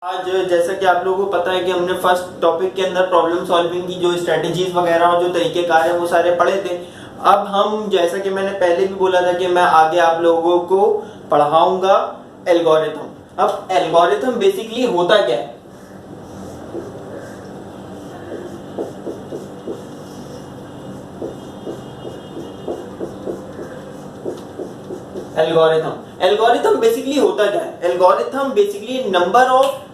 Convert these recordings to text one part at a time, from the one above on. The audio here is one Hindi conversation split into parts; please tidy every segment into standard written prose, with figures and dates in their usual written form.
आज जैसा कि आप लोगों को पता है कि हमने फर्स्ट टॉपिक के अंदर प्रॉब्लम सॉल्विंग की जो स्ट्रेटेजीज वगैरह और जो तरीकेकार है वो सारे पढ़े थे। अब हम जैसा कि मैंने पहले भी बोला था कि मैं आगे आप लोगों को पढ़ाऊंगा एल्गोरिथम। अब एल्गोरिथम बेसिकली होता क्या है? एल्गोरिथम बेसिकली होता क्या है? Algorithm basically number of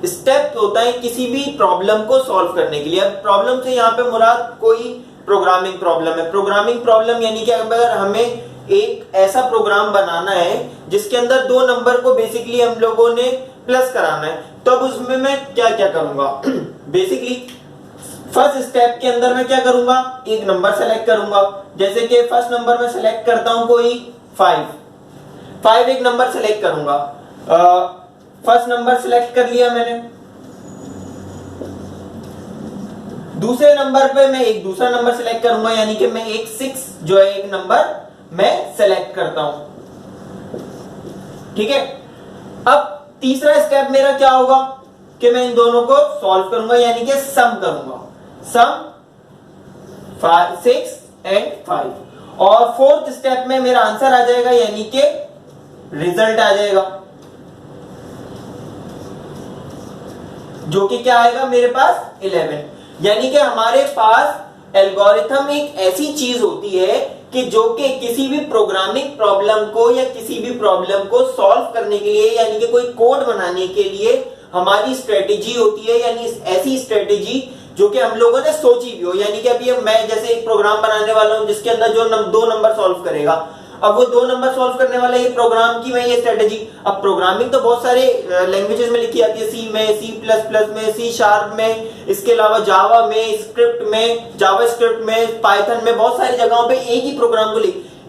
step होता है किसी भी प्रॉब्लम को सॉल्व करने के लिए। अब प्रॉब्लम से यहाँ पे मुराद कोई प्रोग्रामिंग प्रॉब्लम है। प्रोग्रामिंग प्रॉब्लम यानी कि अगर हमें एक ऐसा प्रोग्राम बनाना है जिसके अंदर दो नंबर को बेसिकली हम लोगों ने प्लस कराना है, तो अब उसमें मैं क्या क्या करूंगा? बेसिकली फर्स्ट स्टेप के अंदर मैं क्या करूंगा? एक नंबर सेलेक्ट करूंगा। जैसे कि फर्स्ट नंबर में सेलेक्ट करता हूं कोई 5 एक नंबर सेलेक्ट करूंगा। फर्स्ट नंबर सेलेक्ट कर लिया मैंने। दूसरे नंबर पे मैं एक दूसरा नंबर सेलेक्ट करूंगा, यानी कि मैं एक 6 जो है एक नंबर मैं सेलेक्ट करता हूं। ठीक है। अब तीसरा स्टेप मेरा क्या होगा कि मैं इन दोनों को सॉल्व करूंगा, यानी कि सम करूंगा। सम 6 एंड 5 और फोर्थ स्टेप में मेरा आंसर आ जाएगा, यानी कि रिजल्ट आ जाएगा, जो कि क्या आएगा मेरे पास 11। यानी कि हमारे पास एल्गोरिथम एक ऐसी चीज होती है कि जो कि किसी भी प्रोग्रामिंग प्रॉब्लम को या किसी भी प्रॉब्लम को सॉल्व करने के लिए, यानी कि कोई कोड बनाने के लिए हमारी स्ट्रेटेजी होती है, यानी ऐसी स्ट्रेटेजी जो कि हम लोगों ने सोची भी हो। यानी कि अभी मैं जैसे एक प्रोग्राम बनाने वाला हूं जिसके अंदर जो दो नंबर सॉल्व करेगा, अब वो दो नंबर सॉल्व करने वाला ये प्रोग्राम की मैं ये स्ट्रेटेजी। अब प्रोग्रामिंग तो बहुत सारे लैंग्वेजेस में लिखी जाती है, सी में, सी प्लस प्लस में, सी शार्प में, इसके अलावा जावा में, स्क्रिप्ट में, जावा स्क्रिप्ट में, पाइथन में, बहुत सारी जगहों पे एक ही प्रोग्राम को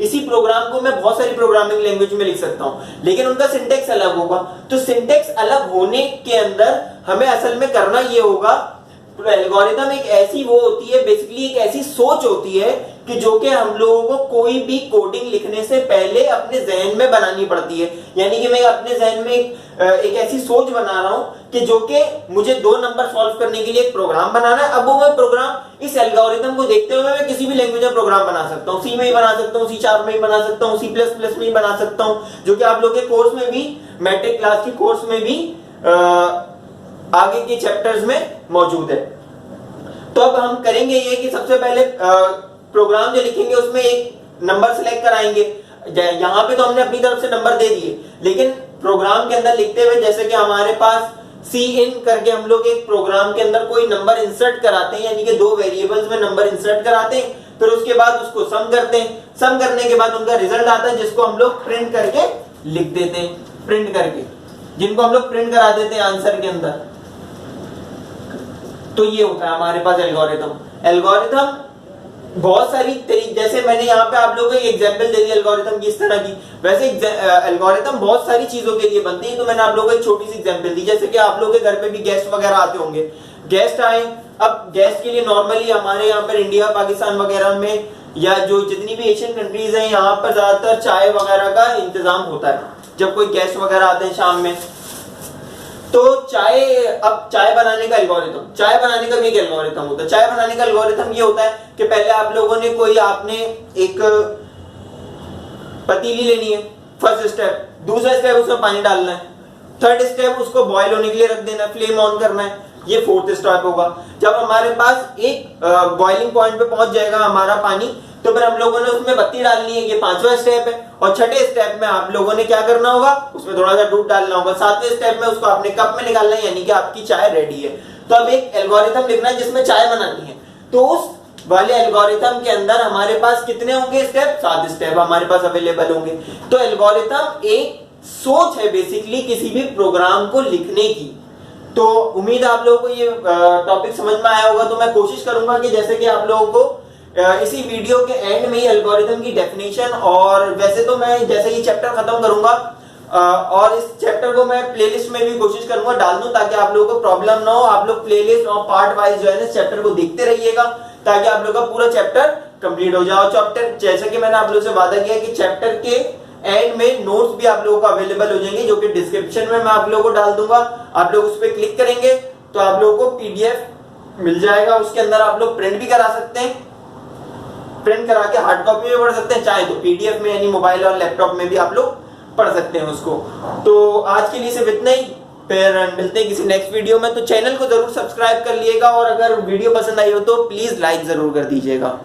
इसी प्रोग्राम को मैं बहुत सारी प्रोग्रामिंग लैंग्वेज में लिख सकता हूं, लेकिन उनका सिंटेक्स अलग होगा। तो सिंटेक्स अलग होने के अंदर हमें असल में करना ये होगा, एल्गोरिथम एक ऐसी वो होती है, बेसिकली एक ऐसी सोच होती है कि जो कि हम लोगों को कोई भी कोडिंग लिखने से पहले अपने जहन में बनानी पड़ती है। यानी कि मैं अपने जहन में एक ऐसी सोच बना रहा हूं कि जो कि मुझे दो नंबर सॉल्व करने के लिए एक प्रोग्राम बनाना है। अब वो मैं प्रोग्राम इस एल्गोरिथम को देखते हुए मैं किसी भी लैंग्वेज में प्रोग्राम बना सकता हूं, सी में ही बना सकता हूं, सी शार्प में ही बना सकता हूं, सी प्लस प्लस में ही बना सकता हूं, जो कि आप लोग के कोर्स में भी, मैट्रिक क्लास के कोर्स में भी आगे के चैप्टर्स में मौजूद है। तो अब हम करेंगे ये कि सबसे पहले प्रोग्राम जो लिखेंगे उसमें एक नंबर सेलेक्ट कराएंगे। यहां पे तो हमने अपनी तरफ से नंबर दे दिए, लेकिन प्रोग्राम के अंदर लिखते हुए जैसे कि हमारे पास सी इन करके हम लोग एक प्रोग्राम के अंदर कोई नंबर इंसर्ट कराते हैं, यानी कि दो वेरिएबल्स में नंबर इंसर्ट कराते हैं, फिर उसके बाद उसको सम करते हैं। सम करने के बाद उनका रिजल्ट आता है, जिसको हम लोग प्रिंट करके लिख देते हैं, प्रिंट करके, जिनको हम लोग प्रिंट करा देते हैं आंसर के अंदर। तो ये होता है हमारे पास एल्गोरिथम बहुत सारी तरीके, जैसे मैंने यहाँ पे आप लोगों को एक एग्जांपल दे दी एल्गोरिथम की इस तरह की, वैसे एल्गोरिथम बहुत सारी चीजों के लिए बनती है। तो मैंने आप लोगों को एक छोटी सी एग्जांपल दी, जैसे कि आप लोगों के घर पे भी गेस्ट वगैरह आते होंगे, गेस्ट आए। अब गेस्ट के लिए नॉर्मली हमारे यहाँ पर इंडिया, पाकिस्तान वगैरह में या जो जितनी भी एशियन कंट्रीज है, यहाँ पर ज्यादातर चाय वगैरह का इंतजाम होता है जब कोई गेस्ट वगैरह आते हैं शाम में। तो अब चाय बनाने का एल्गोरिथम, चाय बनाने का भी एक एल्गोरिथम होता है। चाय बनाने का एल्गोरिथम ये होता है कि पहले आप लोगों ने आपने एक पतीली लेनी है, फर्स्ट स्टेप। दूसरा स्टेप उसमें पानी डालना है। थर्ड स्टेप उसको बॉयल होने के लिए रख देना है, फ्लेम ऑन करना है। ये फोर्थ स्टेप होगा। जब हमारे पास एक बॉइलिंग पॉइंट पे पहुंच जाएगा हमारा पानी, तो फिर हम लोगों ने उसमें बत्ती डालनी है, ये पांचवा स्टेप है। और छठे स्टेप में आप लोगों ने क्या करना होगा, उसमें थोड़ा सा दूध डालना होगा। सातवें स्टेप में उसको अपने कप में निकालना है, यानी कि आपकी चाय रेडी है। तो अब एक एल्गोरिथम लिखना है जिसमें चाय बनानी है। तो उस वाले एल्गोरिथम के अंदर हमारे पास कितने होंगे स्टेप? 7 स्टेप हमारे पास अवेलेबल होंगे। तो एल्गोरिथम एक सोच है बेसिकली किसी भी प्रोग्राम को लिखने की। तो उम्मीद है आप लोगों को ये टॉपिक समझ में आया होगा। तो मैं कोशिश करूंगा कि जैसे कि आप लोगों को इसी वीडियो के एंड में ही एल्गोरिथम की डेफिनेशन, और वैसे तो मैं जैसे ये चैप्टर खत्म करूंगा और इस चैप्टर को मैं प्लेलिस्ट में भी कोशिश करूंगा डाल दूं, ताकि आप लोगों को प्रॉब्लम ना हो। आप लोग प्लेलिस्ट और पार्ट वाइज जो है ना चैप्टर को देखते रहिएगा, ताकि आप लोग का पूरा चैप्टर कंप्लीट हो जाए। चैप्टर जैसे कि मैंने आप लोगों से वादा किया कि चैप्टर के एंड में नोट्स भी आप लोगों को अवेलेबल हो जाएंगे, जो कि डिस्क्रिप्शन में मैं आप लोगों को डाल दूंगा। आप लोग उस पर क्लिक करेंगे तो आप लोगों को पीडीएफ मिल जाएगा, उसके अंदर आप लोग प्रिंट भी करा सकते हैं, प्रिंट करा के हार्ड कॉपी में पढ़ सकते हैं, चाहे तो पीडीएफ में यानी मोबाइल और लैपटॉप में भी आप लोग पढ़ सकते हैं उसको। तो आज के लिए सिर्फ इतना ही, फिर मिलते हैं किसी नेक्स्ट वीडियो में। तो चैनल को जरूर सब्सक्राइब कर लिएगा और अगर वीडियो पसंद आई हो तो प्लीज लाइक जरूर कर दीजिएगा।